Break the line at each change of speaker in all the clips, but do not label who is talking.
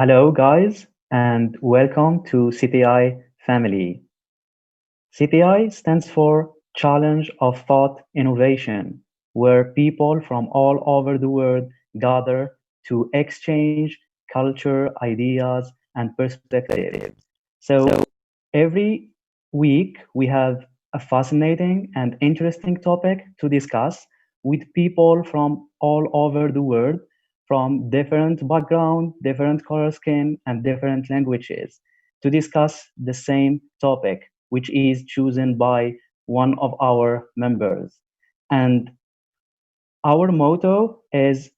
Hello, guys, and welcome to CTI Family. CTI stands for Challenge of Thought Innovation, where people from all over the world gather to exchange culture, ideas, and perspectives. So, every week we have a fascinating and interesting topic to discuss with people from all over the world, from different background, different color skin, and different languages, to discuss the same topic, which is chosen by one of our members. And our motto is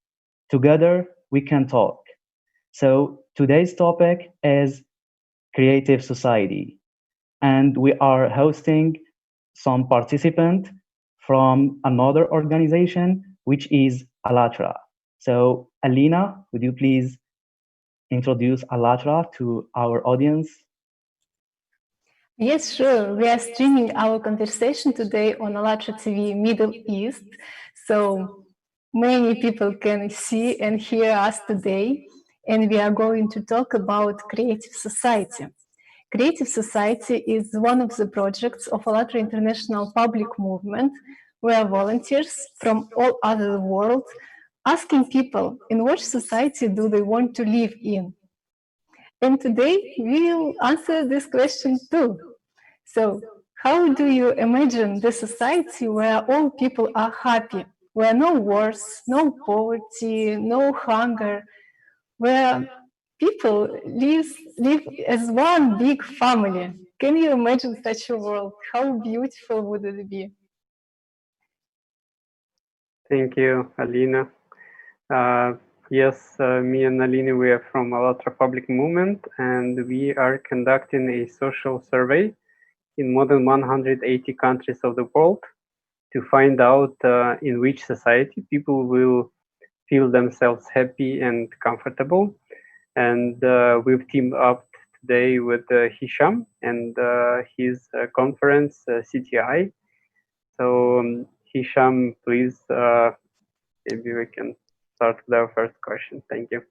Together We Can Talk. So today's topic is creative society, and we are hosting some participant from another organization, which is Alatra. So, Alina, would you please introduce Alatra to our audience?
Yes, sure. We are streaming our conversation today on Alatra TV Middle East, so many people can see and hear us today, and we are going to talk about creative society. Creative Society is one of the projects of Alatra International Public Movement, where volunteers from all over the world asking people in which society do they want to live in. And today we'll answer this question too. So, how do you imagine the society where all people are happy, where no wars, no poverty, no hunger, where people live as one big family? Can you imagine such a world? How beautiful would it be?
Thank you, Alina. Yes, me and Alina, we are from Alatra Public Movement, and we are conducting a social survey in more than 180 countries of the world to find out in which society people will feel themselves happy and comfortable. And we've teamed up today with Hisham and his conference, CTI. So, Hisham, please, maybe we can start with our first question. Thank you.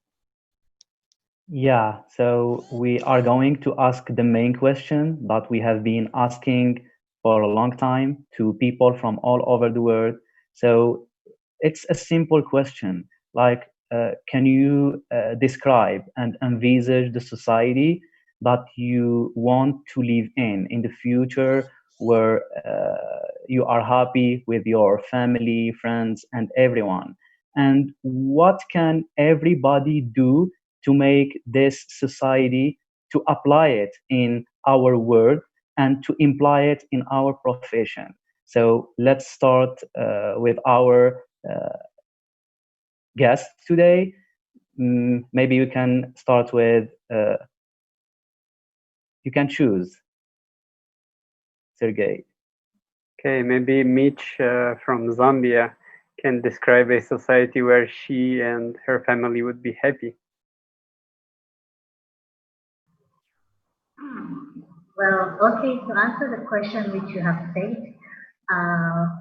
Yeah, so we are going to ask the main question that we have been asking for a long time to people from all over the world. So it's a simple question like, can you describe and envisage the society that you want to live in the future where you are happy with your family, friends, and everyone? And what can everybody do to make this society, to apply it in our world and to imply it in our profession? So let's start with our guest today. Maybe you can start with, you can choose, Sergey.
Okay, maybe Mitch from Zambia can describe a society where she and her family would be happy.
Well, okay, to answer the question which you have said,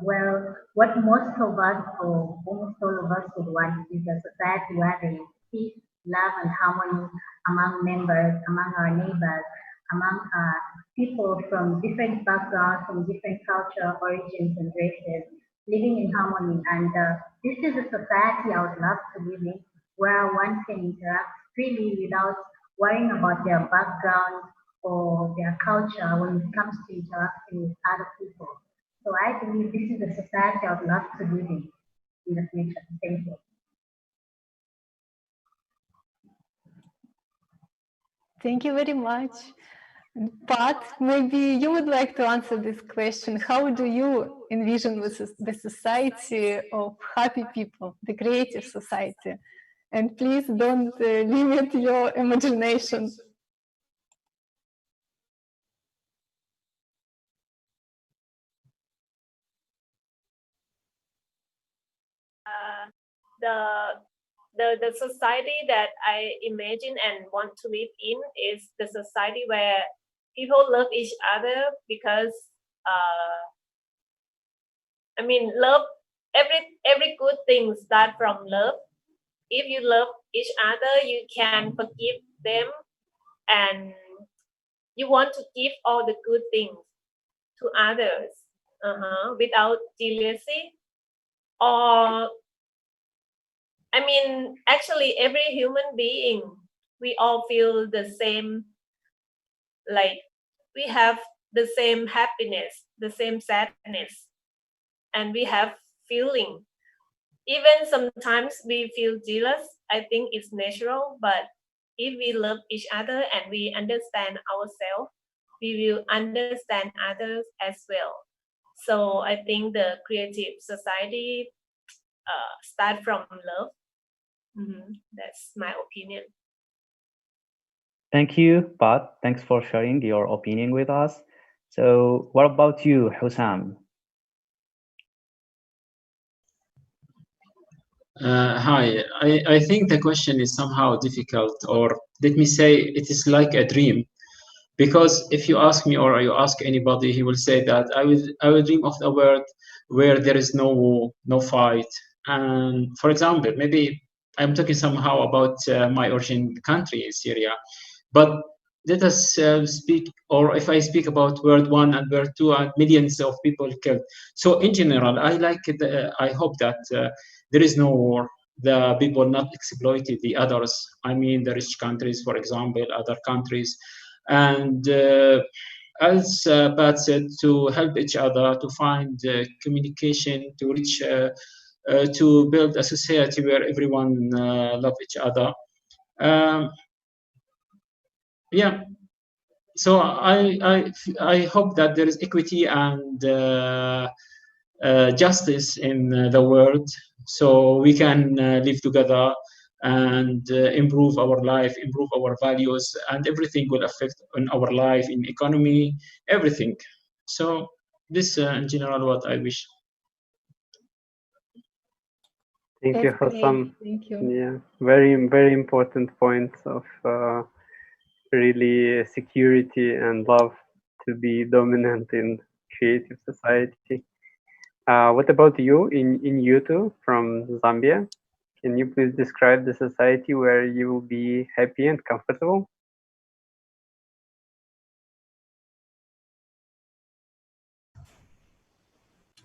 well, what most of us or almost all of us would want is a society where there is peace, love, and harmony among members, among our neighbors, among people from different backgrounds, from different culture, origins, and races, living in harmony. And this is a society I would love to live in, where one can interact freely without worrying about their background or their culture when it comes to interacting with other people. So I believe this is a society I would love to live in the future. Thank you.
Thank you very much. Pat, maybe you would like to answer this question. How do you envision the society of happy people, the creative society? And please don't limit your imagination.
The the society that I imagine and want to live in is the society where people love each other because I mean love every good thing start from love. If you love each other, you can forgive them, and you want to give all the good things to others without jealousy. Or I mean, actually, every human being, we all feel the same, like we have the same happiness, the same sadness, and we have feeling. Even sometimes we feel jealous. I think it's natural, but if we love each other and we understand ourselves, we will understand others as well. So I think the creative society start from love. That's my opinion.
Thank you, Pat. Thanks for sharing your opinion with us. So, what about you, Hussam?
Hi, I think the question is somehow difficult, or let me say it is like a dream. Because if you ask me or you ask anybody, he will say that I will dream of a world where there is no fight. And for example, maybe I'm talking somehow about my origin country, Syria. But let us speak, or if I speak about World One and World Two and millions of people killed. So in general, I like it. I hope that there is no war. The people not exploited the others. I mean, the rich countries, for example, other countries, and as Pat said, to help each other, to find communication, to reach, to build a society where everyone love each other. Um, yeah, so I hope that there is equity and justice in the world, so we can live together and improve our life, improve our values, and everything will affect on our life, in economy, everything. So this, in general, what I wish.
Thank you,
That's great.
Hassam.
Thank you.
Yeah, very important points of really security and love to be dominant in creative society. What about you in Yutu from Zambia? Can you please describe the society where you will be happy and comfortable?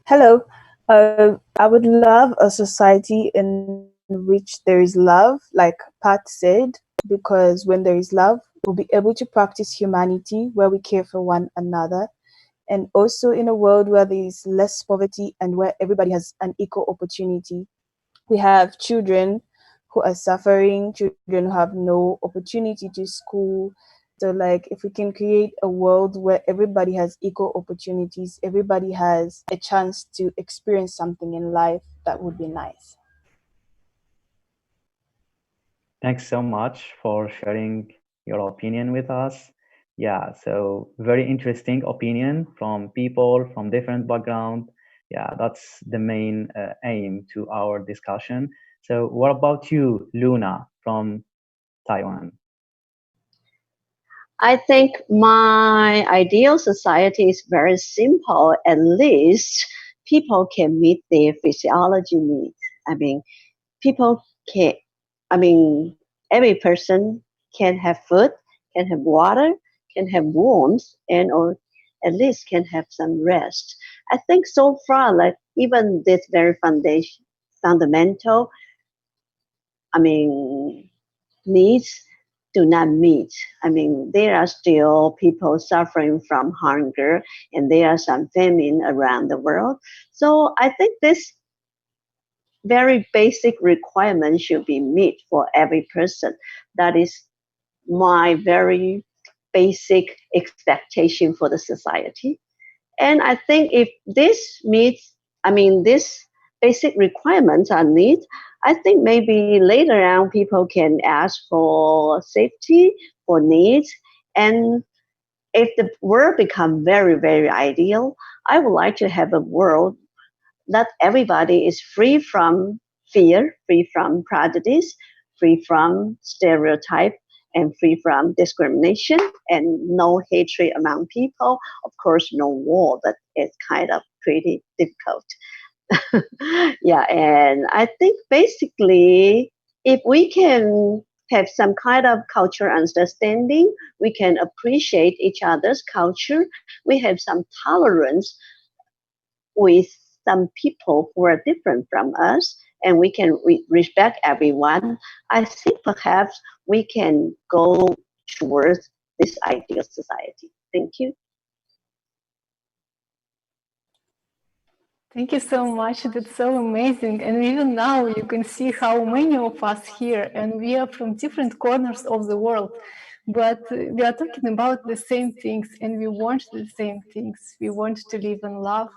Hello. I would love a society in which there is love, like Pat said, because when there is love, we'll be able to practice humanity where we care for one another, and also in a world where there is less poverty and where everybody has an equal opportunity. We have children who are suffering, children who have no opportunity to school. So, like, if we can create a world where everybody has equal opportunities, everybody has a chance to experience something in life, that would be nice.
Thanks so much for sharing your opinion with us. Yeah, so very interesting opinion from people from different background. Yeah, that's the main aim to our discussion. So, what about you, Luna from Taiwan?
I think my ideal society is very simple. At least people can meet their physiology needs. I mean, people can, I mean, every person can have food, can have water, can have warmth, and or at least can have some rest. I think so far, like even this very fundamental, I mean, needs do not meet. I mean, there are still people suffering from hunger and there are some famine around the world. So I think this very basic requirement should be met for every person. That is my very basic expectation for the society. And I think if this meets, I mean, this basic requirements are met, I think maybe later on people can ask for safety, for needs. And if the world become very ideal, I would like to have a world that everybody is free from fear, free from prejudice, free from stereotype, and free from discrimination, and no hatred among people. Of course, no war, but it's kind of pretty difficult. Yeah, and I think basically, if we can have some kind of cultural understanding. We can appreciate each other's culture. We have some tolerance with some people who are different from us, and we can respect everyone. I think perhaps we can go towards this ideal society. Thank you.
Thank you so much. That's so amazing. And even now you can see how many of us here, and we are from different corners of the world, but we are talking about the same things, and we want the same things. We want to live in love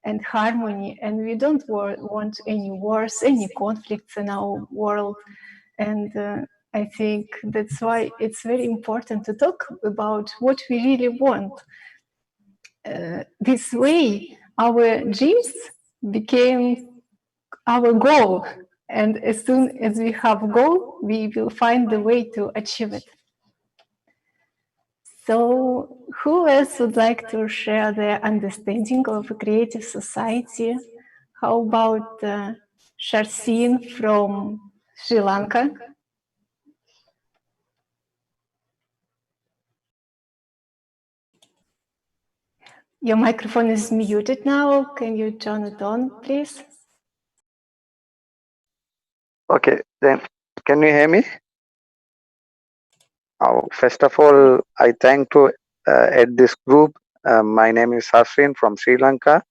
and harmony, and we don't want any wars, any conflicts in our world. And I think that's why it's very important to talk about what we really want. This way, our dreams became our goal. And as soon as we have a goal, we will find the way to achieve it. So who else would like to share their understanding of a creative society? How about Sharsin from Sri Lanka? Your microphone is muted now. Can you turn it on, please?
Okay, then can you hear me? First of all, I thank to at this group. My name is Safrin from Sri Lanka.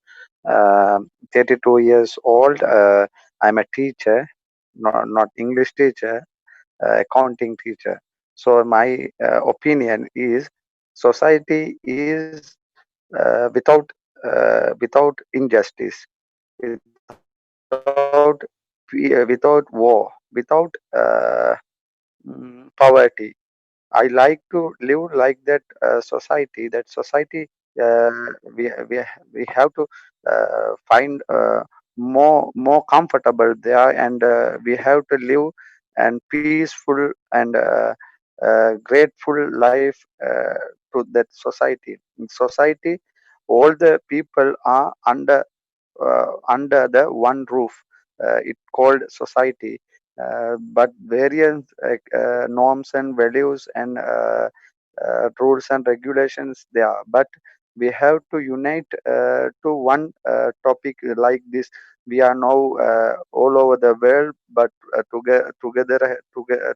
32 years old. I'm a teacher, not English teacher, accounting teacher. So my opinion is society is without injustice, without war, without poverty. I like to live like that society. That society, uh, we have to find more comfortable there, and we have to live and peaceful and grateful life to that society. In society, all the people are under the one roof. It called society, but various norms and values and rules and regulations there. But we have to unite to one topic like this. We are now all over the world, but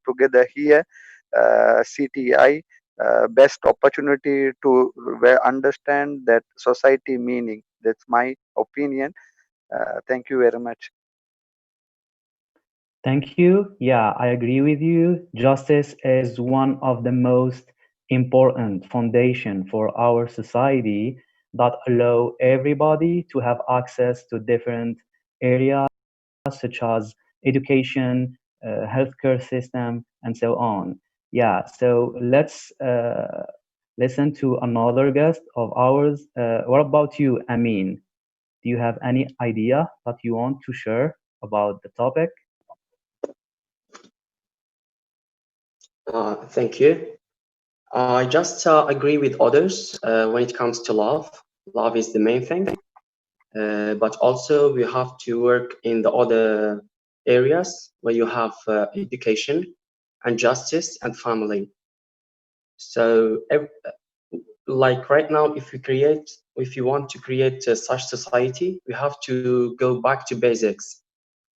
together here, CTI. Best opportunity to understand that society meaning. That's my opinion. Thank you very much.
Thank you. Yeah, I agree with you. Justice is one of the most important foundation for our society that allow everybody to have access to different areas such as education, healthcare system, and so on. Yeah, so let's listen to another guest of ours. What about you, Amin? Do you have any idea that you want to share about the topic?
Thank you. I just agree with others when it comes to love. Love is the main thing, but also we have to work in the other areas where you have education and justice and family. So, like right now, if you want to create such society, we have to go back to basics.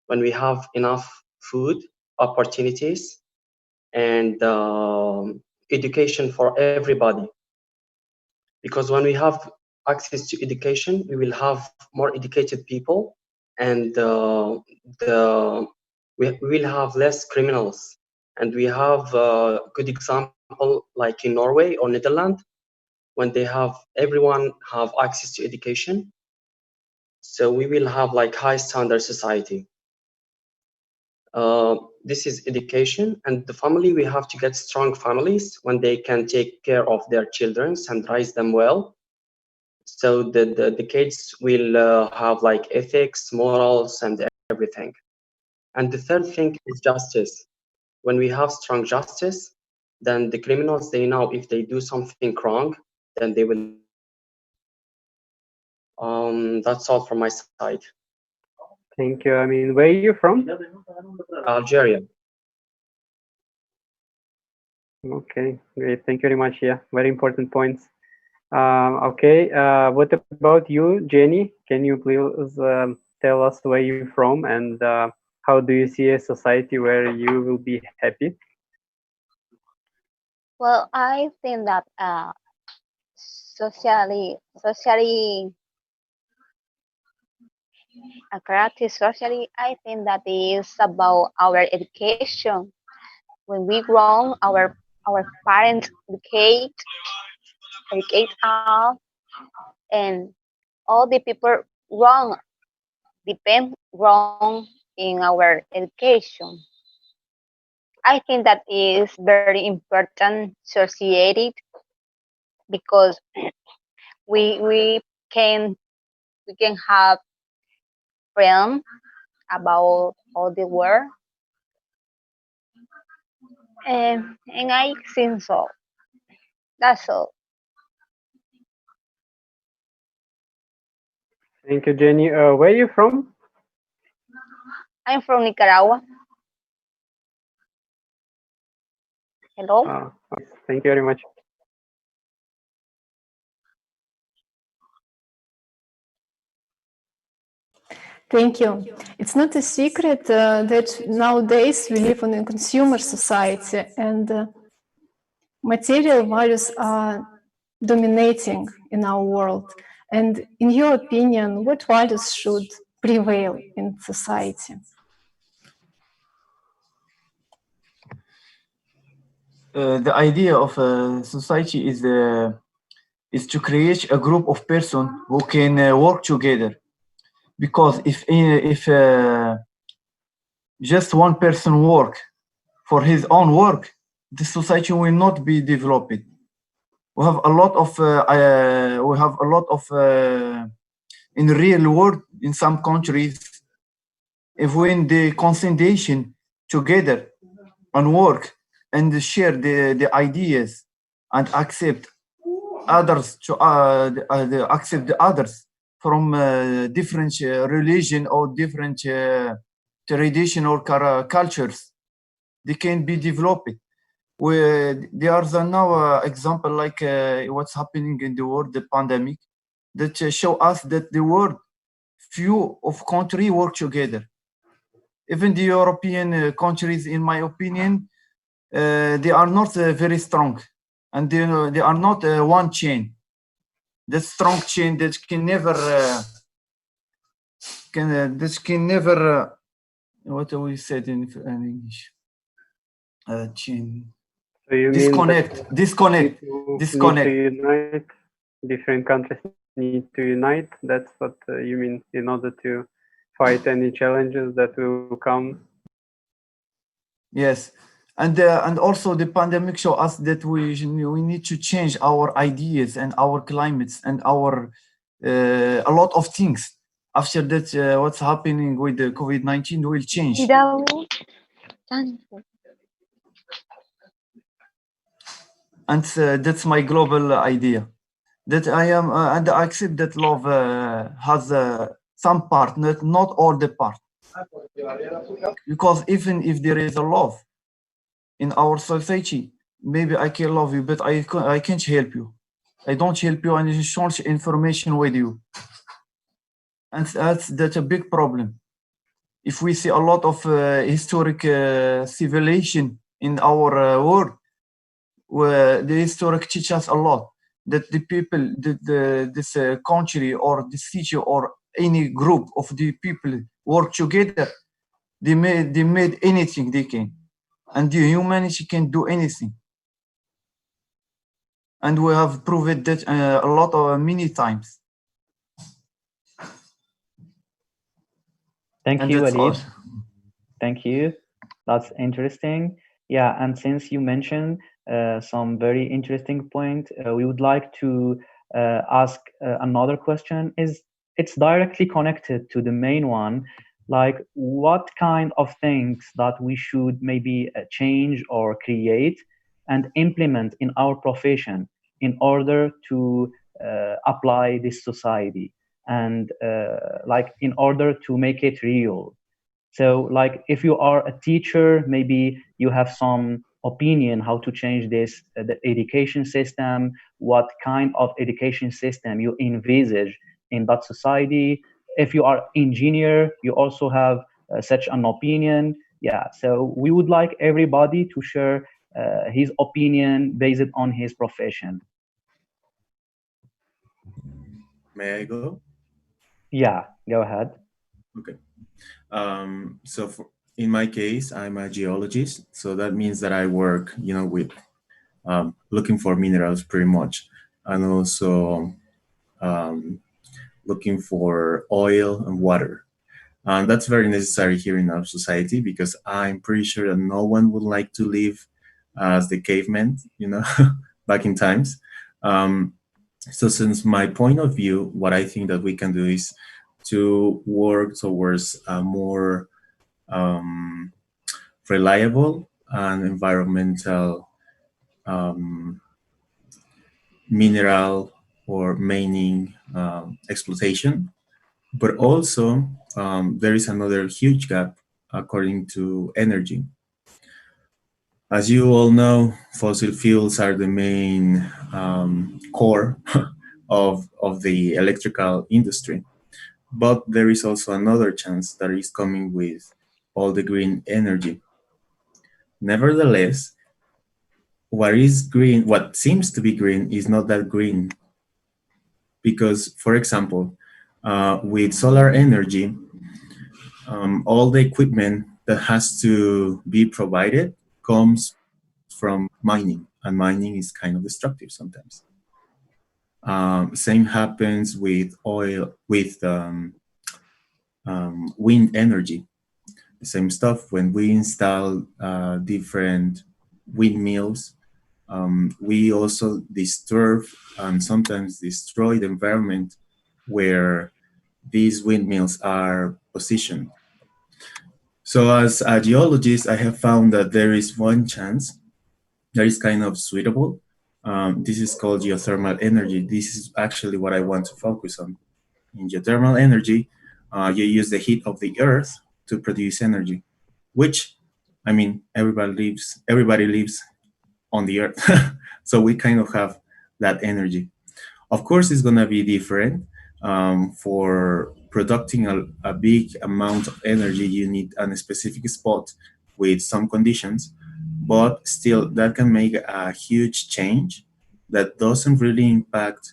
When we have enough food, opportunities, and education for everybody, because when we have access to education, we will have more educated people, and we will have less criminals. And we have a good example like in Norway or Netherlands, when they have everyone have access to education, so we will have like high standard society. This is education, and the family, we have to get strong families when they can take care of their children and raise them well. So the kids will have like ethics, morals, and everything. And the third thing is justice. When we have strong justice, then the criminals, they know if they do something wrong, then they will. That's all from my side.
Thank you. I mean, where are you from?
Algeria.
Okay, great. Thank you very much. Yeah, very important points. Okay, what about you, Jenny? Can you please tell us where you're from and how do you see a society where you will be happy?
Well, I think that socially, correctly socially, I think that is about our education. When we grow, our parents educate us, and all the people wrong depend wrong in our education. I think that is very important society because we can we can have friends about all the world, and I think so. That's all.
Thank you, Jenny. Where are you from?
I'm from Nicaragua. Hello.
Okay, thank you very much.
Thank you. It's not a secret that nowadays we live in a consumer society and material values are dominating in our world. And in your opinion, what values should prevail in society?
The idea of a society is to create a group of persons who can work together. Because if just one person work for his own work, the society will not be developed. We have a lot of in real world in some countries, if when the concentration together and work and share the ideas and accept others to accept the others from different religion or different tradition or cultures, they can be developed. There are now example like what's happening in the world, the pandemic, that show us that the world few of countries work together. Even the European countries, in my opinion, they are not very strong, and they are not one chain. The strong chain that can never what do we said in English? Chain.
So you
disconnect.
Need to unite. Different countries need to unite. That's what you mean, in order to fight any challenges that will come.
Yes, and also the pandemic show us that we need to change our ideas and our climates and our a lot of things. After that, what's happening with the COVID-19 will change. And that's my global idea. That I am, and I accept that love has some part, not all the part. Because even if there is a love in our society, maybe I can love you, but I can't help you. I don't help you and exchange information with you. And that's a big problem. If we see a lot of historic civilization in our world, where the historic teach us a lot, that the people, this country or this city or any group of the people work together, they made anything they can, and the humanity can do anything. And we have proved that a lot of many times.
Thank you, Walid. Thank you. That's interesting. Yeah, and since you mentioned some very interesting point, we would like to ask another question. It's directly connected to the main one, like what kind of things that we should maybe change or create and implement in our profession in order to apply this society and like in order to make it real. So like if you are a teacher, maybe you have some opinion how to change this, the education system, what kind of education system you envisage in that society. If you are engineer, you also have such an opinion. Yeah, so we would like everybody to share his opinion based on his profession.
May I go?
Yeah, go ahead.
Okay. So in my case, I'm a geologist. So that means that I work, with looking for minerals pretty much, and also looking for oil and water. And that's very necessary here in our society because I'm pretty sure that no one would like to live as the cavemen, back in times. So since my point of view, what I think that we can do is to work towards a more reliable and environmental mineral or mining exploitation. But also, there is another huge gap according to energy. As you all know, fossil fuels are the main core of the electrical industry. But there is also another chance that is coming with all the green energy. Nevertheless, what is green, what seems to be green, is not that green. Because, for example, with solar energy, all the equipment that has to be provided comes from mining, and mining is kind of destructive sometimes. Same happens with oil, with wind energy. The same stuff. When we install different windmills, we also disturb and sometimes destroy the environment where these windmills are positioned. So as a geologist, I have found that there is one chance that is kind of suitable. This is called geothermal energy. This is actually what I want to focus on. In geothermal energy, you use the heat of the earth to produce energy, which, I mean, everybody lives on the earth. So we kind of have that energy. Of course, it's gonna be different. For producing a big amount of energy, you need a specific spot with some conditions, but still that can make a huge change that doesn't really impact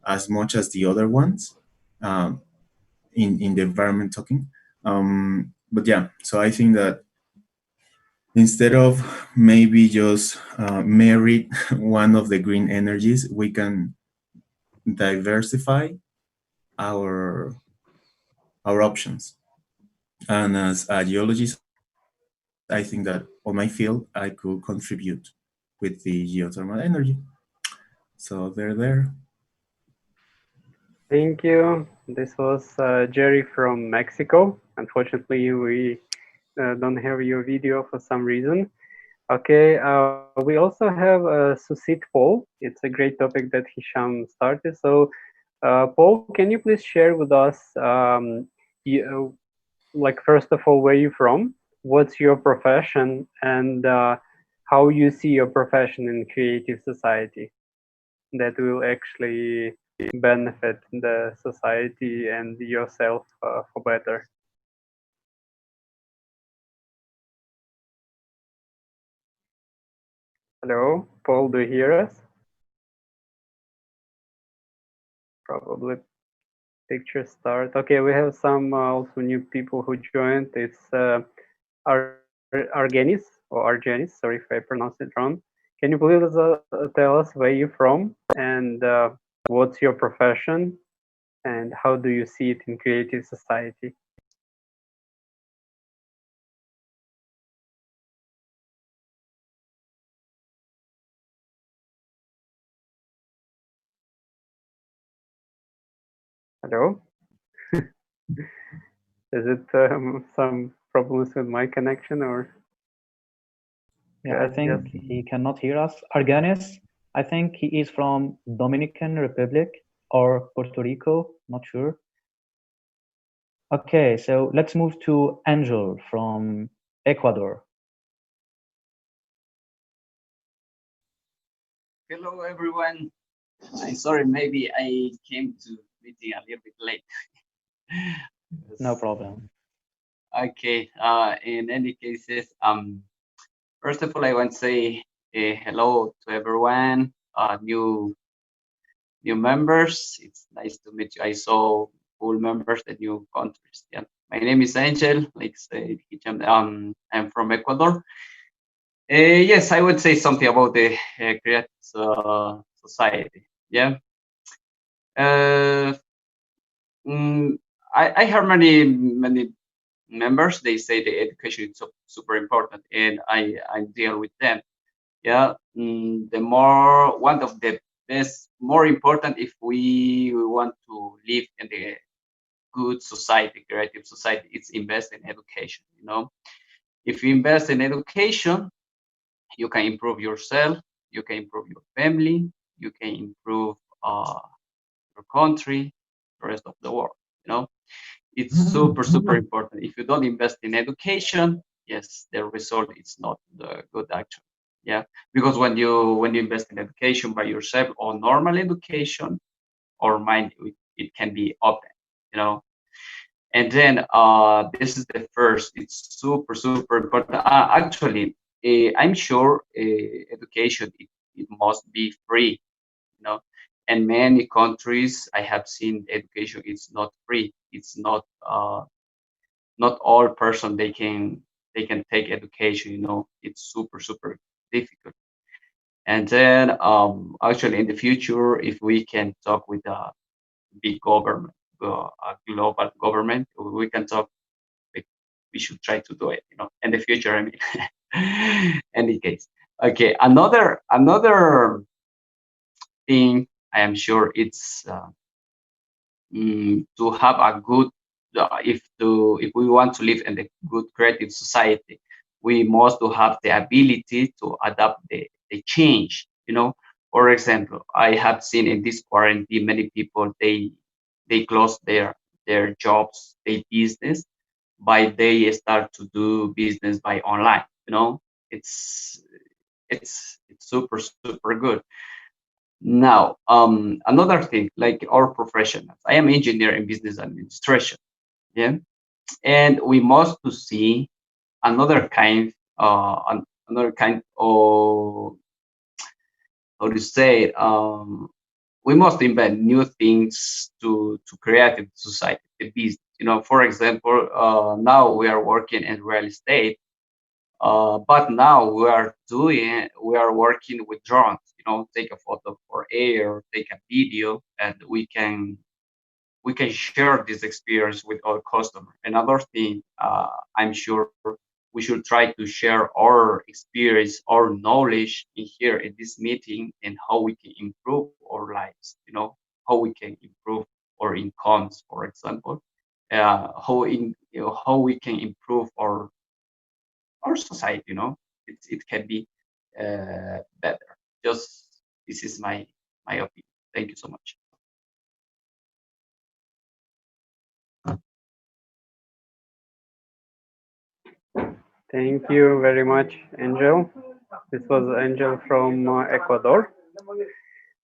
as much as the other ones in the environment talking. But yeah, so I think that instead of maybe just marry one of the green energies, we can diversify our options. And as a geologist, I think that on my field, I could contribute with the geothermal energy. So they're there.
Thank you. This was Jerry from Mexico. Unfortunately, we don't have your video for some reason. Okay, we also have a Susit poll. It's a great topic that Hisham started. So, Paul, can you please share with us, like, first of all, where you from? What's your profession, and how you see your profession in creative society that will actually benefit the society and yourself for better? Hello, Paul, do you hear us? Probably picture start. Okay, we have some also new people who joined. It's Argenis, or Argenis, sorry if I pronounced it wrong. Can you please tell us where you're from and what's your profession and how do you see it in creative society? Hello? Is it some problems with my connection or?
Yeah, I think he cannot hear us. Arganis, I think he is from Dominican Republic or Puerto Rico, not sure. Okay, so let's move to Angel from Ecuador.
Hello, everyone. I'm sorry, maybe I came to meeting a little bit late.
No problem.
Okay. In any cases, first of all, I want to say hello to everyone. New members. It's nice to meet you. I saw full members, the new countries. Yeah. My name is Angel. Like say, I'm from Ecuador. Yes, I would say something about the Creative Society. Yeah. I heard many members. They say the education is super important, and I deal with them. Yeah. The more one of the best, more important if we want to live in the good society, creative society, it's invest in education. You know, if you invest in education, you can improve yourself, you can improve your family, you can improve your country, the rest of the world. You know, it's super important. If you don't invest in education, yes, the result is not good actually. Yeah, because when you invest in education by yourself or normal education, or mind, it can be open. You know, and then this is the first. It's super important. Actually, I'm sure education it must be free. You know, and many countries I have seen education it's not free. It's not all person they can take education. You know, it's super difficult. And then actually in the future, if we can talk with a big government, a global government, we can talk. We should try to do it. You know, in the future. I mean, any case. Okay, another thing I am sure it's to have a good if we want to live in a good creative society, we must to have the ability to adapt the change. You know, for example, I have seen in this quarantine many people they close their jobs, their business, by they start to do business by online. You know, it's super good. Now, another thing, like our professionals, I am engineer in business administration. Yeah, and we must to see another kind, another kind of how to say, we must invent new things to creative society, the business. You know, for example, now we are working in real estate. But now we are working with drones, you know, take a photo for air, take a video, and we can share this experience with our customer. Another thing, I'm sure we should try to share our experience, our knowledge in here in this meeting, and how we can improve our lives, you know, how we can improve our incomes, for example, how we can improve our society. You know, it can be better. Just this is my opinion. Thank you so much.
Thank you very much, Angel. This was Angel from Ecuador.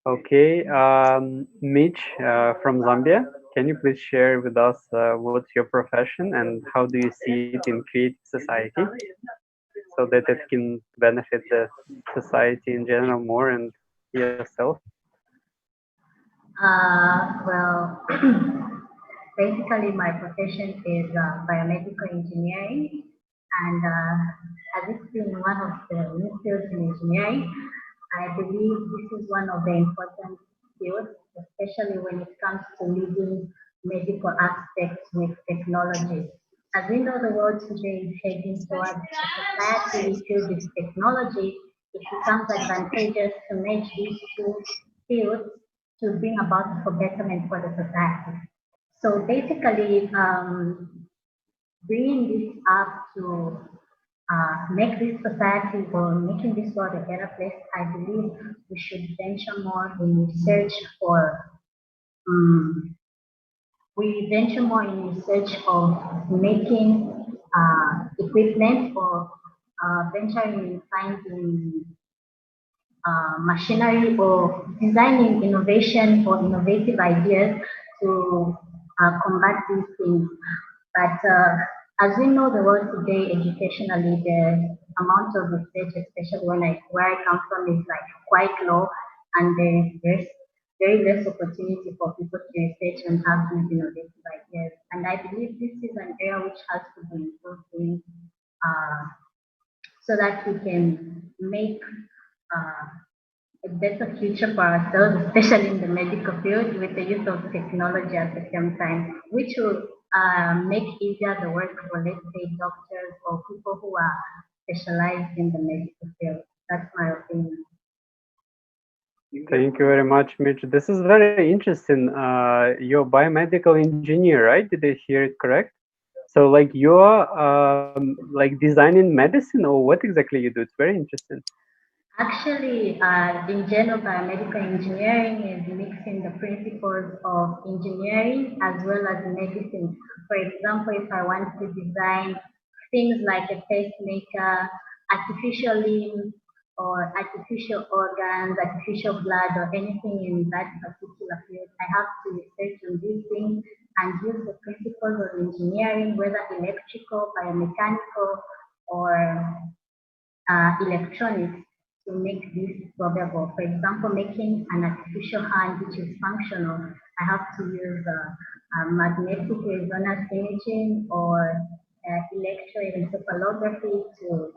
Okay, Mitch from Zambia. Can you please share with us what's your profession and how do you see it in creative society, so that it can benefit the society in general more and yourself?
Well, basically my profession is biomedical engineering, and as it's been one of the new fields in engineering, I believe this is one of the important fields, especially when it comes to leading medical aspects with technology. As we know, the world today is heading towards a society filled with technology. It becomes advantageous to merge these two fields to bring about a betterment for the society. So basically, bringing this up to make this society or making this world a better place, I believe we should venture more in research for we venture more in research of making equipment or venturing in finding machinery or designing innovation or innovative ideas to combat these things. But as we know, the world today, educationally, the amount of research, especially where I come from, is like quite low, and there's very less opportunity for people to research and have these innovative ideas. And I believe this is an area which has to be improved in, so that we can make a better future for ourselves, especially in the medical field, with the use of technology at the same time, which will make easier the work for, let's say, doctors or people who are specialized in the medical field. That's my opinion.
Thank you very much, Mitch. This is very interesting. You're a biomedical engineer, right? Did I hear it correct? So like you're like designing medicine, or what exactly you do? It's very interesting.
Actually, in general, biomedical engineering is mixing the principles of engineering as well as medicine. For example, if I want to design things like a pacemaker, artificial limbs, or artificial organs, artificial blood, or anything in that particular field, I have to research on these things and use the principles of engineering, whether electrical, biomechanical, or electronics, to make this probable. For example, making an artificial hand which is functional, I have to use magnetic resonance imaging or electroencephalography to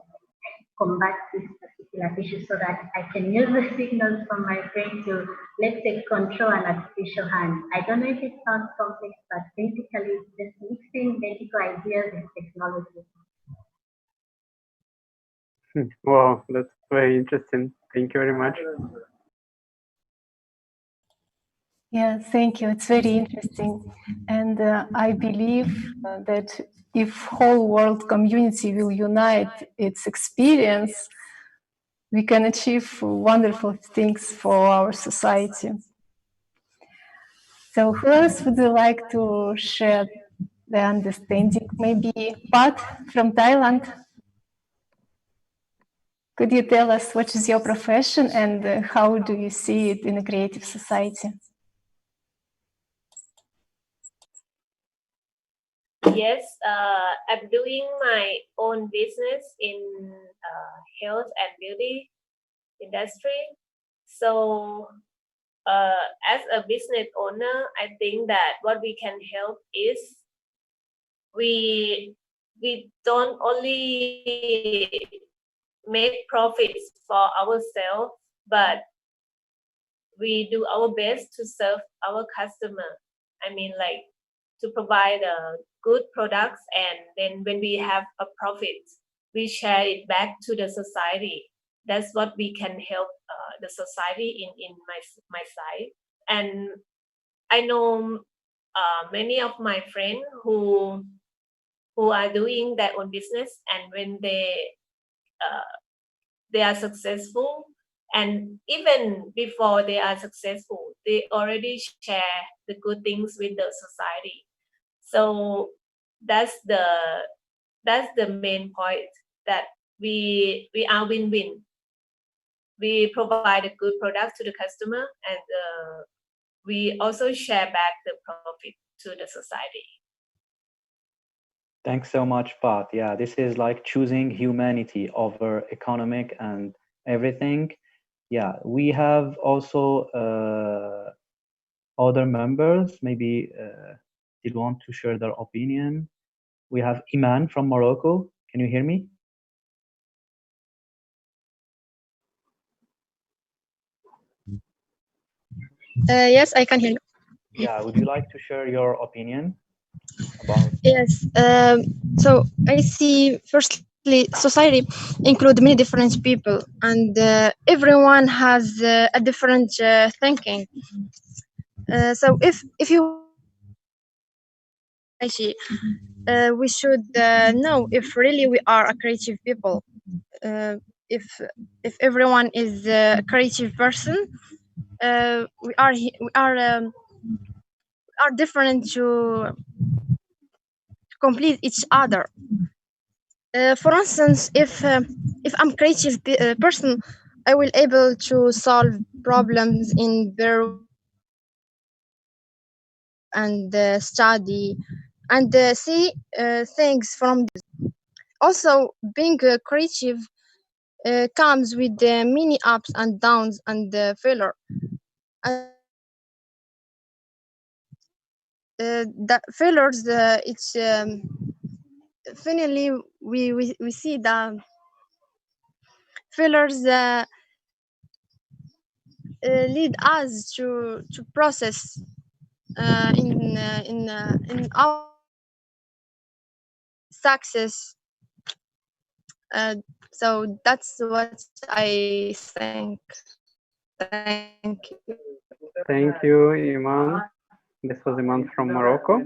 combat this particular issue, so that I can use the signals from my brain to, let's say, control an artificial hand. I don't know if it sounds complex, but basically it's just mixing medical ideas with technology.
Wow, that's very interesting. Thank you very much.
Yeah, thank you. It's very interesting. And I believe that if whole world community will unite its experience, we can achieve wonderful things for our society. So who else would you like to share the understanding? Maybe Pat from Thailand. Could you tell us what is your profession and how do you see it in a creative society?
Yes, I'm doing my own business in health and beauty industry. So as a business owner, I think that what we can help is we don't only make profits for ourselves, but we do our best to serve our customer. I mean, like, to provide good products, and then when we have a profit, we share it back to the society. That's what we can help the society in my side. And I know many of my friends who are doing their own business, and when they are successful, and even before they are successful, they already share the good things with the society. So that's the main point, that we are win-win. We provide a good product to the customer, and we also share back the profit to the society.
Thanks so much, Pat. Yeah, this is like choosing humanity over economic and everything. Yeah, we have also other members, maybe did want to share their opinion. We have Iman from Morocco. Can you hear me?
Yes, I can hear you.
Yeah, would you like to share your opinion about?
Yes. So I see, firstly, society include many different people, and everyone has a different thinking. So if you we should know if really we are a creative people. If everyone is a creative person, we are different to complete each other. For instance, if I'm creative person, I will able to solve problems in their and study and see things from this. Also, being creative comes with many ups and downs and failure. And, the failures, it's finally we see the failures lead us to process in our success. So that's what I think. Thank you.
Thank you, Iman. This was Iman from Morocco.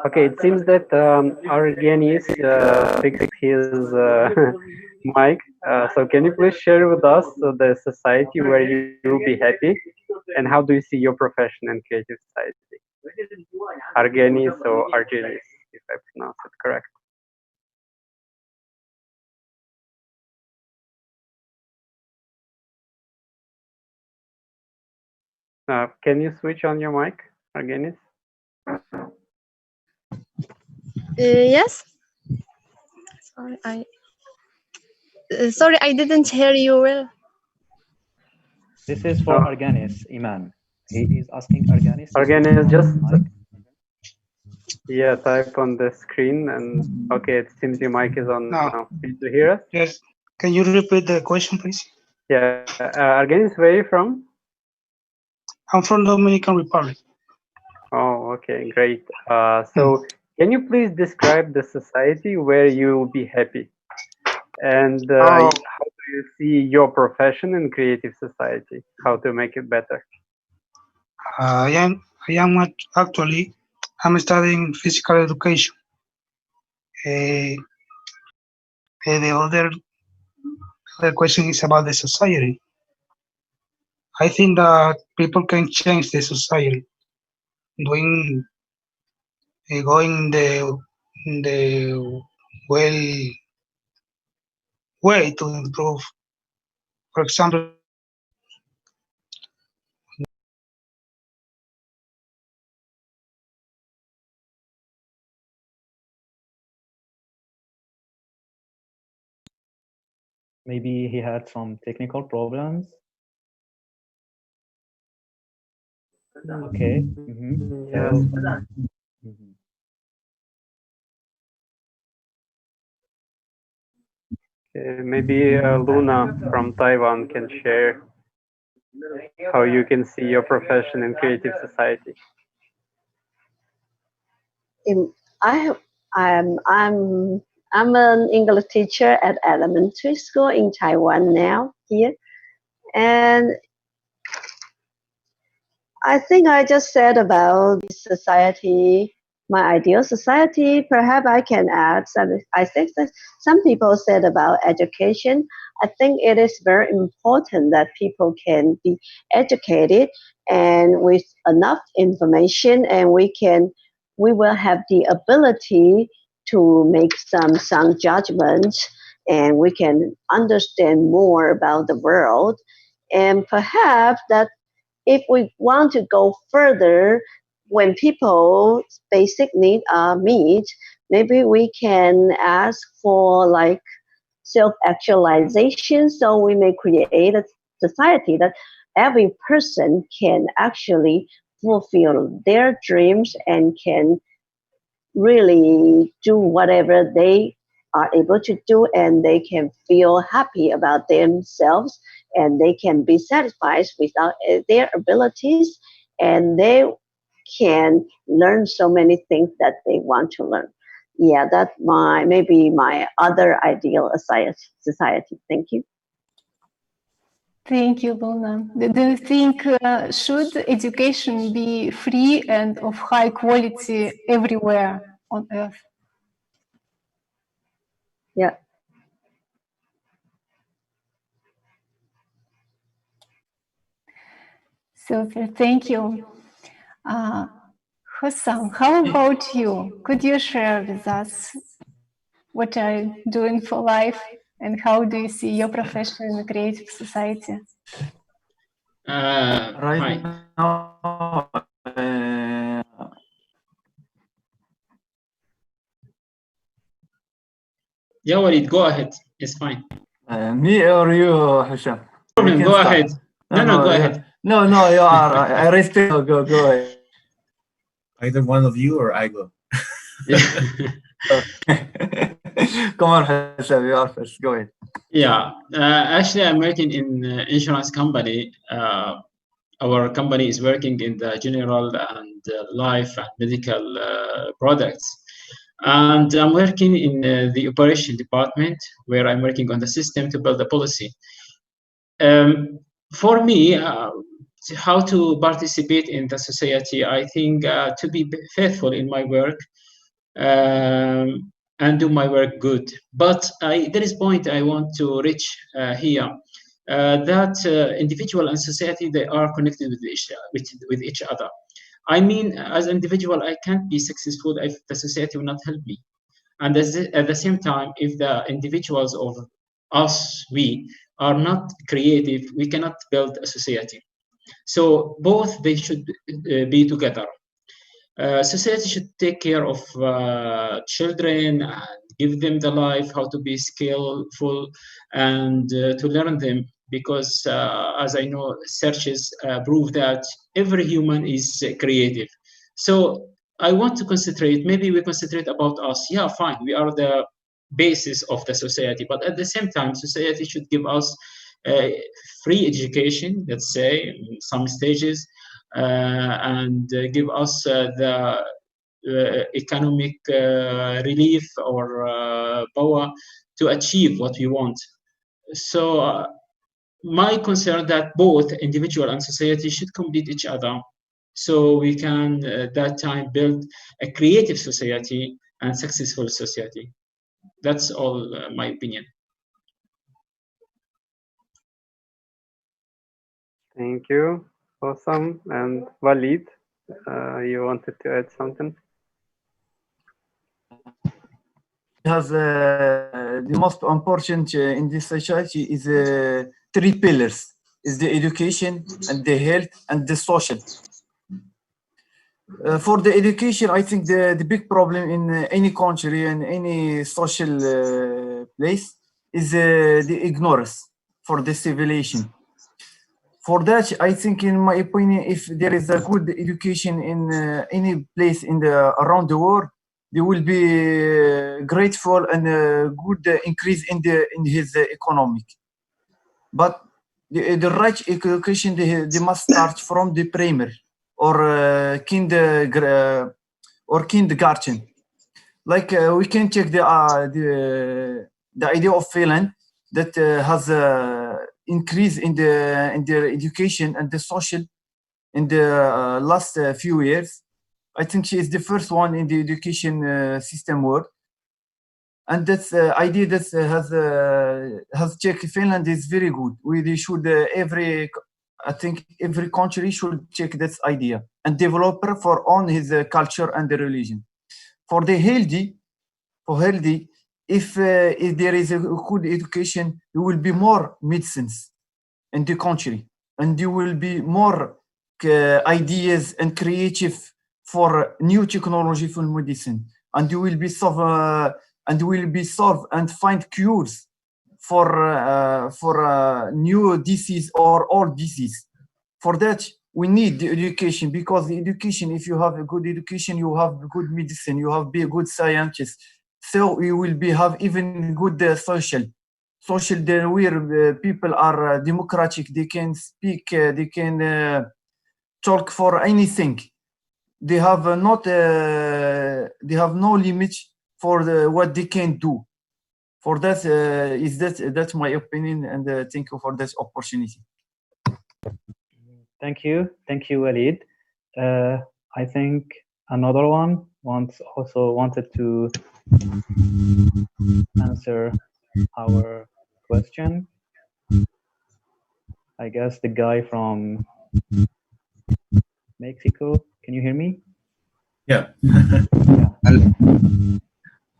Okay, it seems that Argenis fixed his mic. So can you please share with us the society where you will be happy, and how do you see your profession and creative society? Argenis or Argenis, if I pronounce it correct. Can you switch on your mic, Argenis?
Yes. Sorry, I didn't hear you well.
This is for Argenis, Iman. He is asking Argenis.
Argenis, just type on the screen, and okay, it seems your mic is on now. Can you hear us?
Yes. Can you repeat the question, please?
Yeah. Argenis, where are you from?
I'm from Dominican Republic.
Oh, okay, great. So can you please describe the society where you will be happy? And how do you see your profession in creative society? How to make it better?
Actually, I'm studying physical education. The other question is about the society. I think that people can change the society, going the way to improve. For example,
Maybe he had some technical problems. Okay.
Yes. Maybe Luna from Taiwan can share how you can see your profession in creative society.
I'm an English teacher at elementary school in Taiwan now here, and I think I just said about society, my ideal society. Perhaps I can add some. I think that some people said about education. I think it is very important that people can be educated and with enough information, and we will have the ability to make some sound judgments, and we can understand more about the world, and perhaps that if we want to go further, when people's basic needs are met, maybe we can ask for like self-actualization. So we may create a society that every person can actually fulfill their dreams and can really do whatever they are able to do, and they can feel happy about themselves, and they can be satisfied with their abilities, and they can learn so many things that they want to learn. Yeah, that's maybe my other ideal society. Thank you.
Thank you, Luna. Do you think should education be free and of high quality everywhere on Earth?
Yeah.
So thank you. Hossam, how about you? Could you share with us what are you doing for life And how do you see your profession in a creative society?
Right now,
yeah, Walid, go ahead. It's fine.
Me or you, Hisham?
Problem, go ahead. No, go
yeah.
ahead.
No, you are. I respect. Go ahead.
Either one of you or I go.
Come on, Hisham, you are first. Go ahead.
Yeah, actually, I'm working in insurance company. Our company is working in the general and life and medical products. And I'm working in the operation department, where I'm working on the system to build the policy. For me, how to participate in the society, I think to be faithful in my work and do my work good. But there is a point I want to reach here, that individual and society, they are connected with each other. I mean, as an individual, I can't be successful if the society will not help me. And at the same time, if the individuals of us, we are not creative, we cannot build a society. So both, they should be together. Society should take care of children and give them the life, how to be skillful and to learn them, because as I know, searches prove that every human is creative. So I want to concentrate, maybe we concentrate about us. Yeah, fine, we are the basis of the society, but at the same time, society should give us free education, let's say, in some stages, and give us the economic relief or power to achieve what we want. So my concern that both individual and society should complete each other, so we can that time build a creative society and successful society. That's all my opinion.
Thank you. Awesome. And Walid, you wanted to add something?
Has the most important in this society is 3 pillars: is the education and the health and the social. For the education, I think the big problem in any country and any social place is the ignorance for the civilization. For that, I think, in my opinion, if there is a good education in any place in around the world, there will be grateful and good increase in his economic. But the right education, they must start from the primary or kindergarten. Like we can check the idea of Finland that has increase in their education and the social in the last few years. I think she is the first one in the education system world, and that's idea that has checked Finland is very good. We should I think every country should check this idea and develop for on his culture and the religion. For healthy, if there is a good education, there will be more medicines in the country, and there will be more ideas and creative for new technology for medicine, and you will be solve and find cures for new disease or old disease. For that, we need the education, because the education, if you have a good education, you have good medicine, you have be a good scientist. So you will have even good social there, where people are democratic. They can speak, they can talk for anything. They have they have no limit for what they can do. For that, that's my opinion, and thank you for this opportunity.
Thank you, Walid. I think another one also wanted to answer our question. I guess the guy from Mexico. Can you hear me?
Yeah.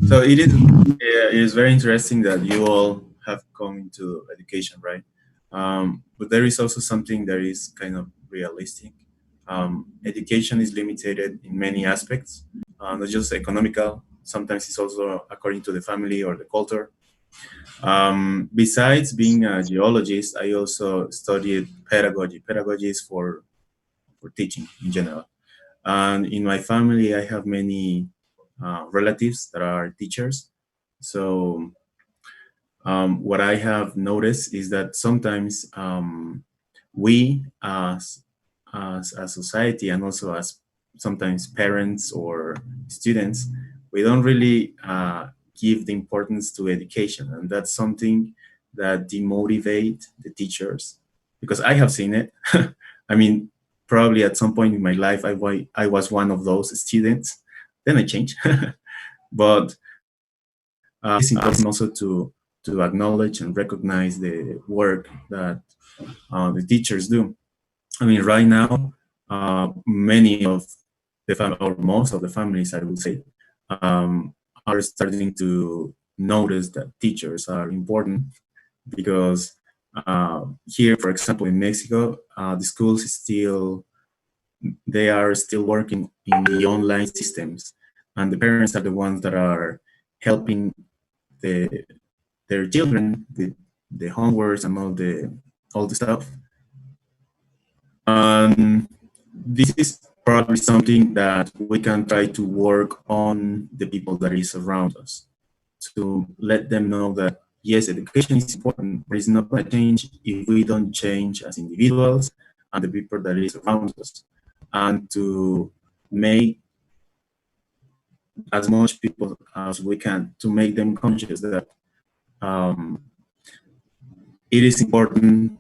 So it is very interesting that you all have come into education, right? But there is also something that is kind of realistic. Education is limited in many aspects, not just economical. Sometimes it's also according to the family or the culture. Besides being a geologist, I also studied pedagogy. Pedagogy is for teaching in general. And in my family, I have many relatives that are teachers. So what I have noticed is that sometimes we as a society and also as sometimes parents or students, we don't really give the importance to education, and that's something that demotivate the teachers, because I have seen it. I mean, probably at some point in my life, I was one of those students. Then I changed, but it's important also to acknowledge and recognize the work that the teachers do. I mean, right now, many of the or most of the families, I would say, are starting to notice that teachers are important, because here, for example, in Mexico, the schools they are still working in the online systems, and the parents are the ones that are helping their children with the homeworks and all the stuff. This is probably something that we can try to work on the people that is around us, to let them know that yes, education is important, but it's not going to change if we don't change as individuals and the people that is around us, and to make as much people as we can, to make them conscious that it is important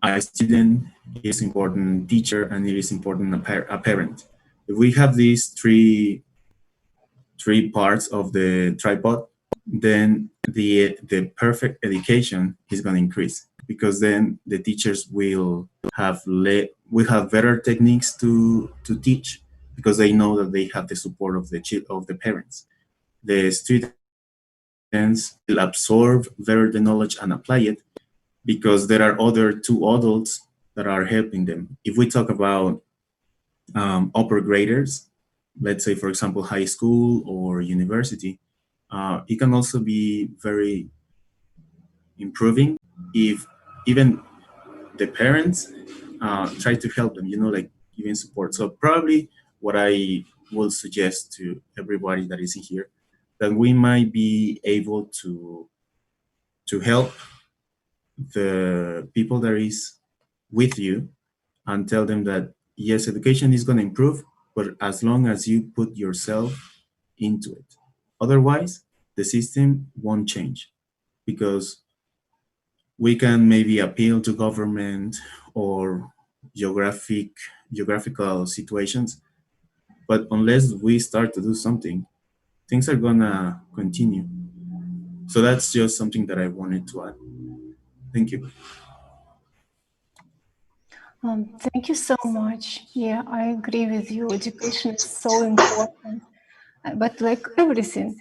a student, it is important teacher, and it is important a parent. If we have these three parts of the tripod, then the perfect education is going to increase, because then the teachers will have better techniques to teach, because they know that they have the support of the parents. The students will absorb better the knowledge and apply it, because there are other two adults that are helping them. If we talk about upper graders, let's say, for example, high school or university, it can also be very improving if even the parents try to help them, like giving support. So probably what I will suggest to everybody that is in here, that we might be able to help the people that is with you and tell them that yes, education is going to improve, but as long as you put yourself into it. Otherwise, the system won't change, because we can maybe appeal to government or geographical situations, but unless we start to do something, things are gonna continue. So that's just something that I wanted to add. Thank you.
Thank you so much. Yeah, I agree with you. Education is so important. But like everything,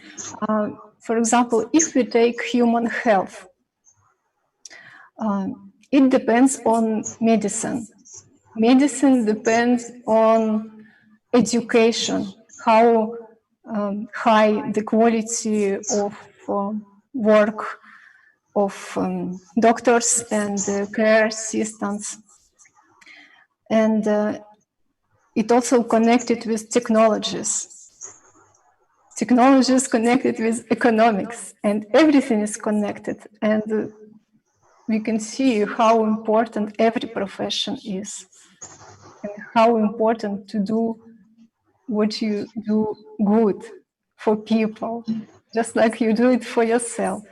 for example, if we take human health, it depends on medicine. Medicine depends on education, how high the quality of work of doctors and care assistants. And it also connected with technologies. Technology is connected with economics, and everything is connected. And we can see how important every profession is, and how important to do what you do good for people, just like you do it for yourself.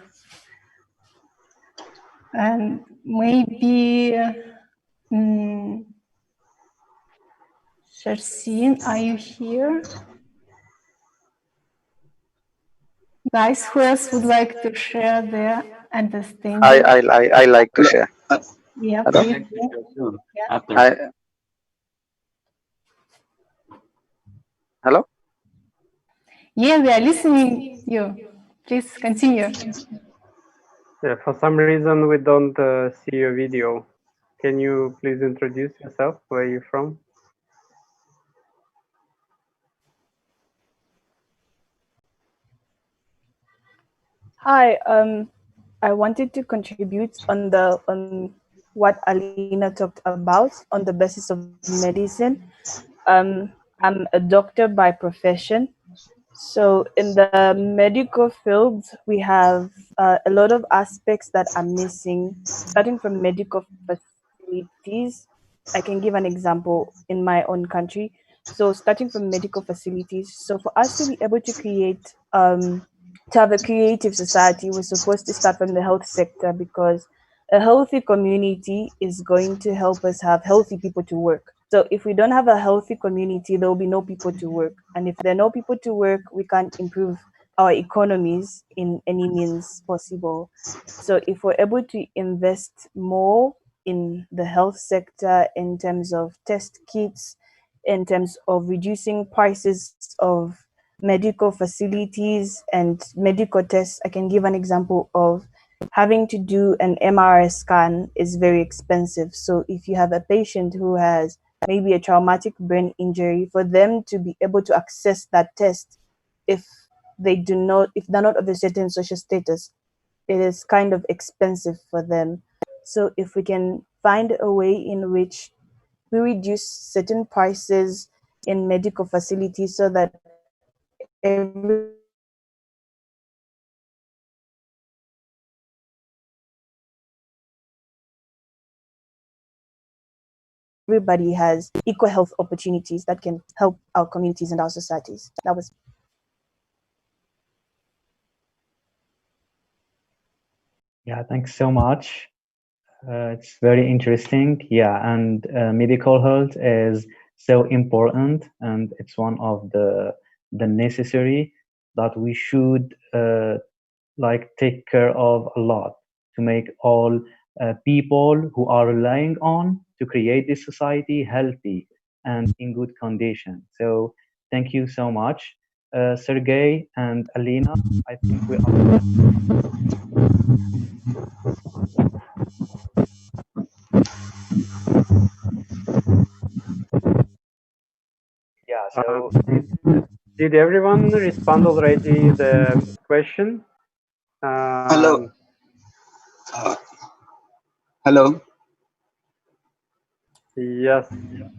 And maybe, Sharsin, are you here? Guys, who else would like to share their understanding?
I like to share.
Yeah,
Hello?
please. Yeah.
Hello?
Yeah, we are listening you. Please continue.
For some reason, we don't see your video. Can you please introduce yourself? Where are you from?
Hi, I wanted to contribute on what Alina talked about on the basis of medicine. I'm a doctor by profession. So in the medical field, we have a lot of aspects that are missing, starting from medical facilities. I can give an example in my own country. So starting from medical facilities. So for us to be able to create, to have a creative society, we're supposed to start from the health sector, because a healthy community is going to help us have healthy people to work. So if we don't have a healthy community, there will be no people to work. And if there are no people to work, we can't improve our economies in any means possible. So if we're able to invest more in the health sector in terms of test kits, in terms of reducing prices of medical facilities and medical tests, I can give an example of having to do an MRI scan is very expensive. So if you have a patient who has maybe a traumatic brain injury, for them to be able to access that test, if they're not of a certain social status, it is kind of expensive for them. So if we can find a way in which we reduce certain prices in medical facilities so that everybody has equal health opportunities, that can help our communities and our societies. That was.
Yeah, thanks so much. It's very interesting. Yeah, and medical health is so important, and it's one of the necessary that we should like take care of a lot, to make all people who are relying on to create this society healthy and in good condition. So thank you so much, Sergey and Alina. I think we are. Yeah, so
Did everyone respond already the question?
Hello. Hello.
Yes,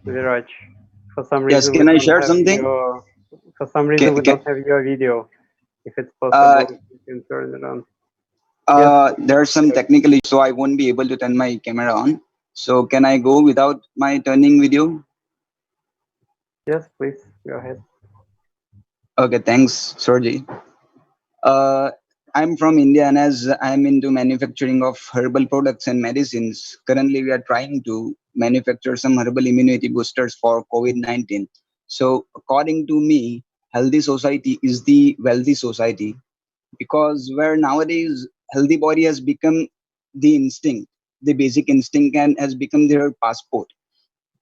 Viraj. For some
Yes,
reason,
can I share something?
For some reason, we don't have your video. If it's possible, you can turn it on.
There's some technical issue, so I won't be able to turn my camera on. So can I go without my turning video?
Yes, please go ahead.
Okay, thanks, Sorji. I'm from India, and as I'm into manufacturing of herbal products and medicines, currently we are trying to manufacture some herbal immunity boosters for COVID-19. So according to me, healthy society is the wealthy society, because where nowadays healthy body has become the instinct, the basic instinct, and has become their passport,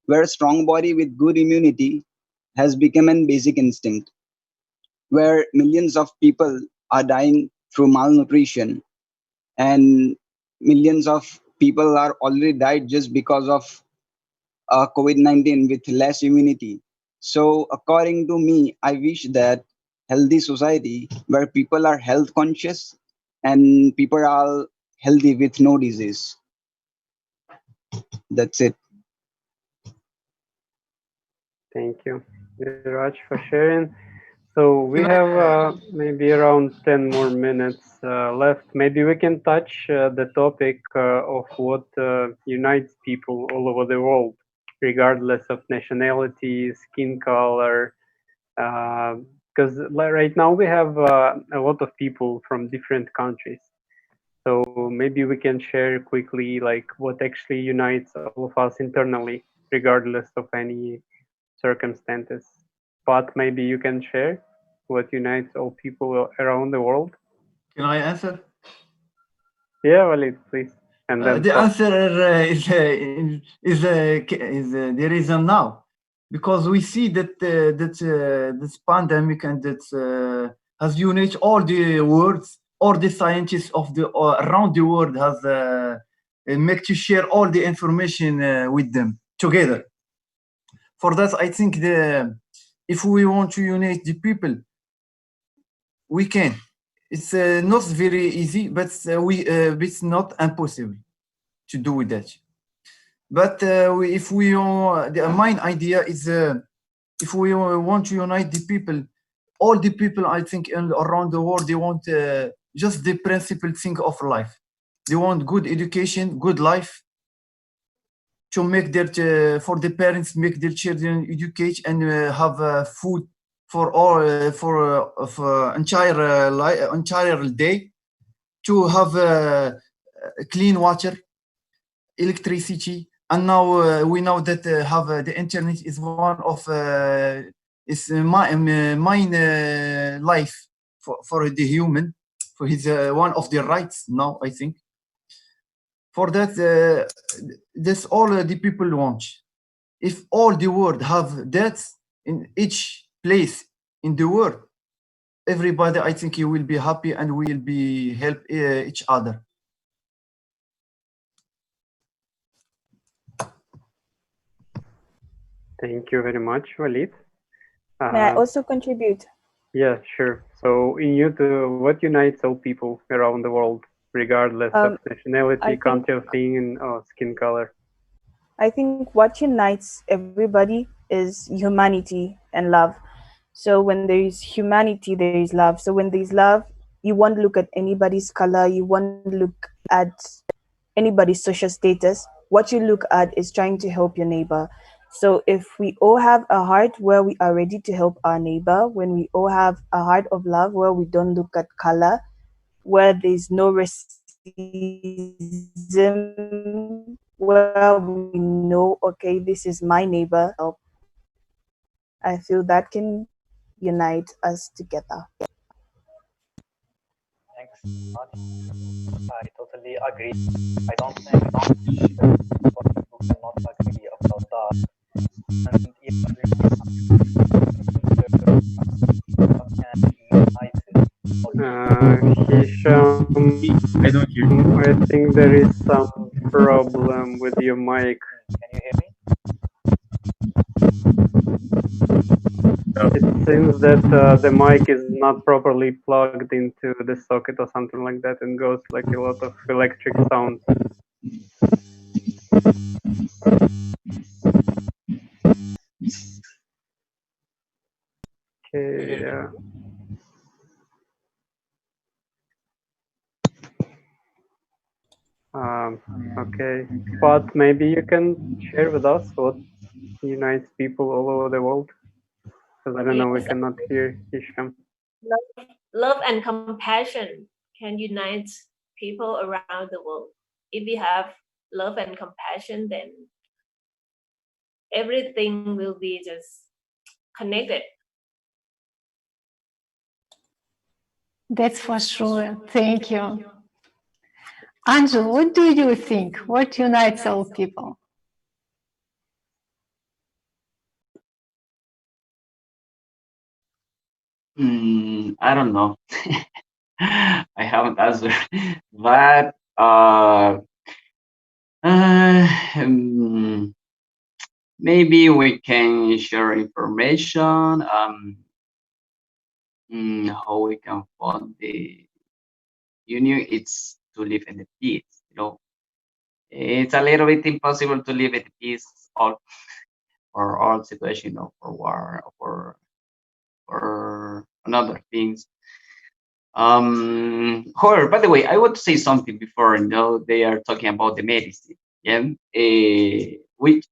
where strong body with good immunity has become an basic instinct, where millions of people are dying through malnutrition, and millions of people are already died just because of COVID-19 with less immunity. So according to me, I wish that healthy society where people are health conscious and people are healthy with no disease. That's it.
Thank you, Viraj, for sharing. So we have maybe around 10 more minutes left. Maybe we can touch the topic of what unites people all over the world, regardless of nationality, skin color. Because right now we have a lot of people from different countries. So maybe we can share quickly like what actually unites all of us internally, regardless of any circumstances. But maybe you can share what unites all people around the world.
Can I answer?
Yeah, Walid, please. And then
The answer is the reason now, because we see that this pandemic and that has united all the worlds all the scientists of the around the world has make to share all the information with them together. For that, I think if we want to unite the people, we can. It's not very easy, but it's not impossible to do with that. But if we the main idea is if we want to unite the people, all the people, I think, around the world, they want just the principal thing of life. They want good education, good life, to make their for the parents make their children educate and have food for all for entire day, to have clean water, electricity, and now we know that have the internet is one of is main life for the human, for his one of the rights now, I think. For that, that's all the people want. If all the world have that in each place in the world, everybody, I think, you will be happy and will be help each other.
Thank you very much, Walid.
May I also contribute?
Yeah, sure. So in you, what unites all people around the world, regardless of nationality, country of being, or skin color?
I think what unites everybody is humanity and love. So when there is humanity, there is love. So when there is love, you won't look at anybody's color, you won't look at anybody's social status. What you look at is trying to help your neighbor. So if we all have a heart where we are ready to help our neighbor, when we all have a heart of love where we don't look at color, where there's no racism, where we know, okay, this is my neighbor, I feel that can unite us together.
Thanks much. I totally agree. I don't think people cannot agree about that. And even
Hisham,
I don't hear you.
I think there is some problem with your mic.
Can you hear me?
It seems that the mic is not properly plugged into the socket or something like that, and goes like a lot of electric sounds. Okay, yeah. Okay, but maybe you can share with us what unites people all over the world, because I don't know, we cannot hear Hisham.
Love and compassion can unite people around the world. If we have love and compassion, then everything will be just connected.
That's for sure. Thank you. Angel, what do you think? What unites all people?
I don't know. I haven't answered, but maybe we can share information. How we can fund the union? It's to live in the peace. You know, it's a little bit impossible to live in peace for all situation, you know, for war, or another things. However, by the way, I want to say something before. You know, they are talking about the medicine. Yeah, which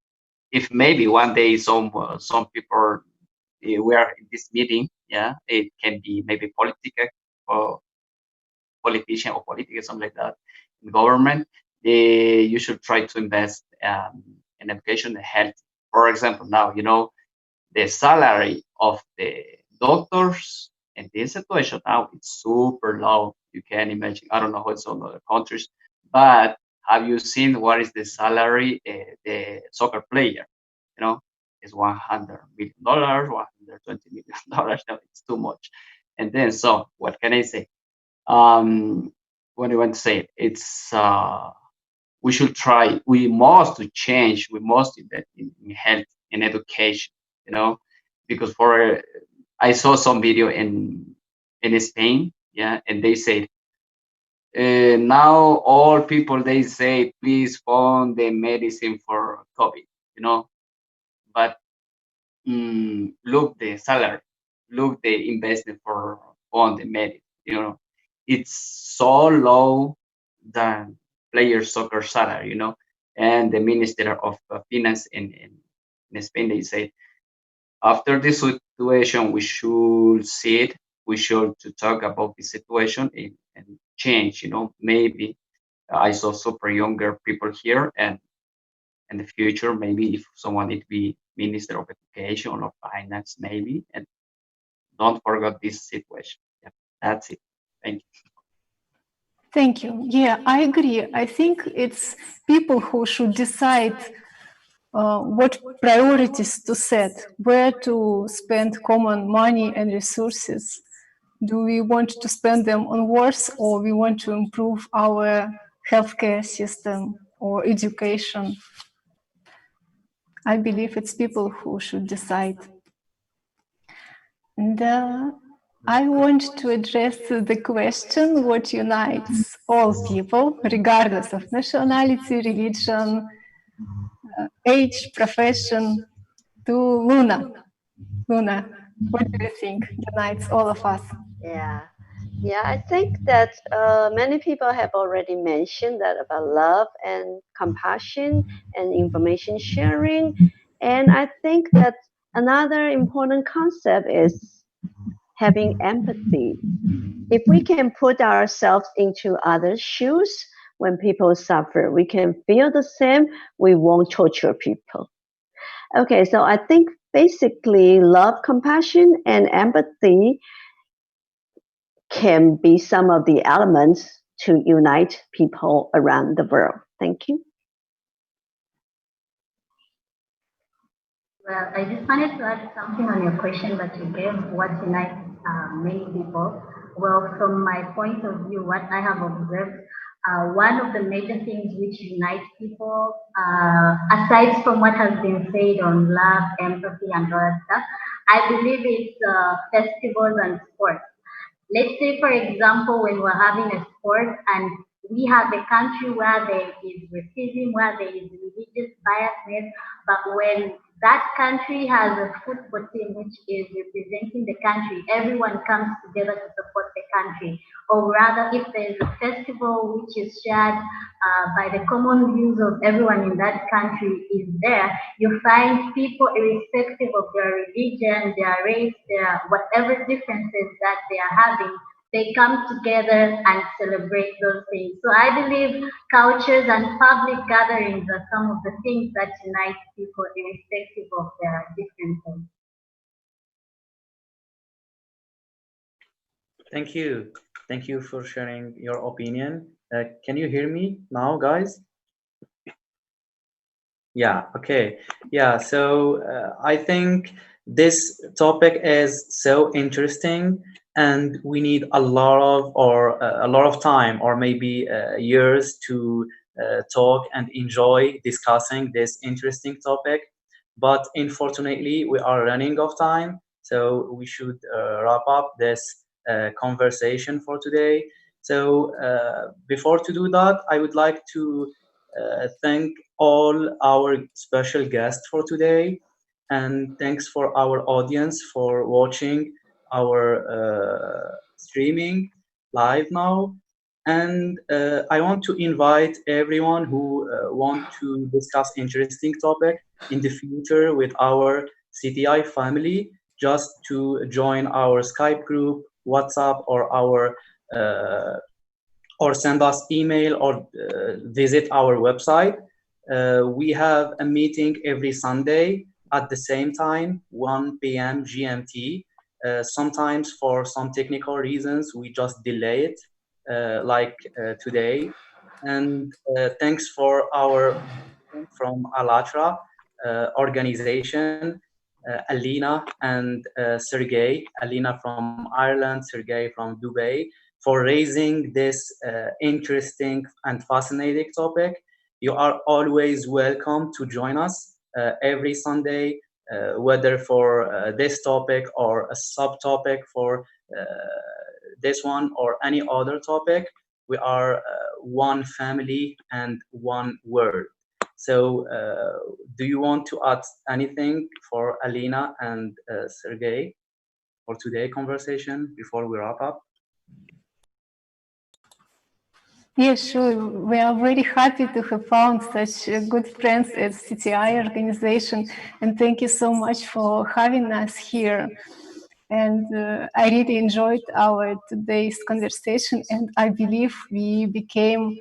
if maybe one day some people we are in this meeting. Yeah, it can be maybe political or politician or politics, something like that. In government, you should try to invest in education and health. For example, now you know the salary of the doctors in this situation now it's super low. You can imagine. I don't know what's on other countries, but have you seen what is the salary the soccer player? You know, it's $100 million, $120 million. No, it's too much. And then, so what can I say? what do I want to say? It's we should try. We must to change. We must invest in health and education. You know, because for I saw some video in Spain, yeah, and they said now all people they say please fund the medicine for COVID. You know, but look the salary, look the investment for on the medicine. You know, it's so low than player soccer salary. You know, and the Minister of Finance in Spain they say after this situation we should see it. We should to talk about the situation and change. You know, maybe I saw super younger people here, and in the future, maybe if someone need to be Minister of Education or Finance, maybe, and don't forget this situation. Yeah, that's it. Thank you.
Thank you. Yeah, I agree. I think it's people who should decide what priorities to set, where to spend common money and resources. Do we want to spend them on wars, or we want to improve our healthcare system or education? I believe it's people who should decide. And I want to address the question, what unites all people, regardless of nationality, religion, age, profession, to Luna. Luna, what do you think unites all of us?
Yeah, I think that many people have already mentioned that about love and compassion and information sharing. And I think that another important concept is having empathy. If we can put ourselves into others' shoes when people suffer, we can feel the same, we won't torture people. Okay, so I think basically love, compassion, and empathy can be some of the elements to unite people around the world. Thank you.
Well, I just wanted to add something on your question that you gave, what unites many people. Well, from my point of view, what I have observed, one of the major things which unite people, aside from what has been said on love, empathy, and all that stuff, I believe it's festivals and sports. Let's say, for example, when we're having a sport and we have a country where there is racism, where there is religious biasness, but when that country has a football team which is representing the country, everyone comes together to support the country. Or rather, if there is a festival which is shared by the common views of everyone in that country is there, you find people, irrespective of their religion, their race, their whatever differences that they are having, they come together and celebrate those things. So I believe cultures and public gatherings are some of the things that unite people irrespective of their differences.
Thank you. Thank you for sharing your opinion. Can you hear me now, guys? Yeah, okay. Yeah, so I think this topic is so interesting, and we need a lot of time, or maybe years to talk and enjoy discussing this interesting topic. But unfortunately, we are running out of time, so we should wrap up this conversation for today. So before to do that, I would like to thank all our special guests for today, and thanks for our audience for watching our streaming live now. And I want to invite everyone who want to discuss interesting topic in the future with our CTI family, just to join our Skype group, WhatsApp, or send us email, or visit our website. We have a meeting every Sunday at the same time, 1 p.m. GMT. Sometimes for some technical reasons, we just delay it, like today. And thanks for our from ALLATRA organization, Alina and Sergey. Alina from Ireland, Sergey from Dubai,
for raising this interesting and fascinating topic. You are always welcome to join us every Sunday, whether for this topic or a subtopic for this one or any other topic. We are one family and one word. So do you want to add anything for Alina and Sergey for today's conversation before we wrap up?
Yes, sure. We are very happy to have found such good friends at CTI organization, and thank you so much for having us here. And I really enjoyed our today's conversation, and I believe we became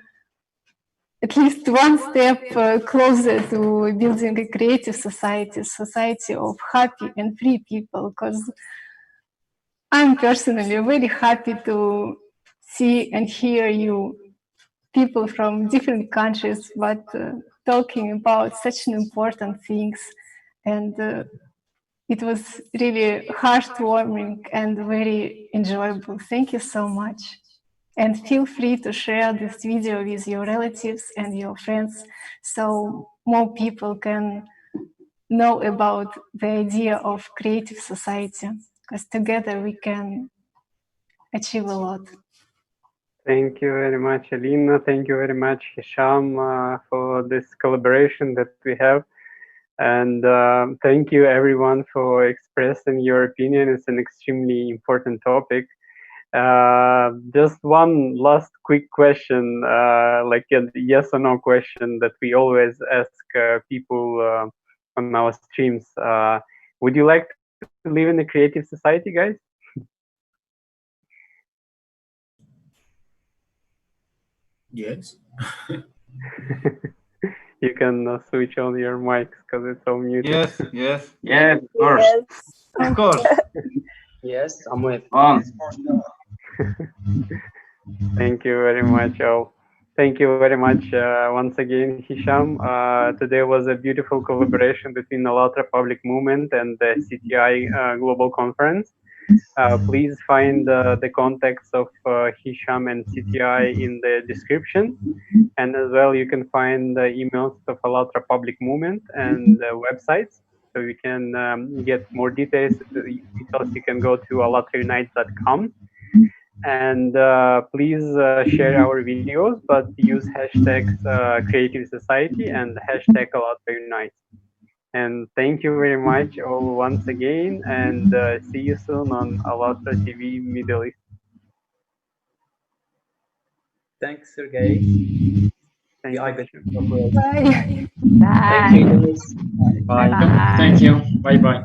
at least one step closer to building a creative society of happy and free people, because I'm personally very happy to see and hear you people from different countries, but talking about such an important things. And it was really heartwarming and very enjoyable. Thank you so much. And feel free to share this video with your relatives and your friends so more people can know about the idea of creative society, because together we can achieve a lot.
Thank you very much, Alina. Thank you very much, Hisham, for this collaboration that we have. And thank you, everyone, for expressing your opinion. It's an extremely important topic. Just one last quick question, like a yes or no question that we always ask people on our streams. Would you like to live in a creative society, guys?
Yes.
You can switch on your mics because it's all muted.
Yes, yes.
Yeah, of course.
Of course.
Yes, I'm with.
Thank you very much, all. Thank you very much once again, Hisham. Today was a beautiful collaboration between Allatra Public Movement and the CTI Global Conference. Please find the contacts of Hisham and CTI in the description. And as well, you can find the emails of Allatra Public Movement and websites. So you can get more details. You can go to allatraunite.com. And please share our videos, but use hashtags Creative Society and hashtag AllatraUnite. And thank you very much all once again, and see you soon on Allatra TV Middle East.
Thanks, Sergey.
Thank you.
Bye.
Bye.
Thank you.
Bye. Thank you. Bye bye.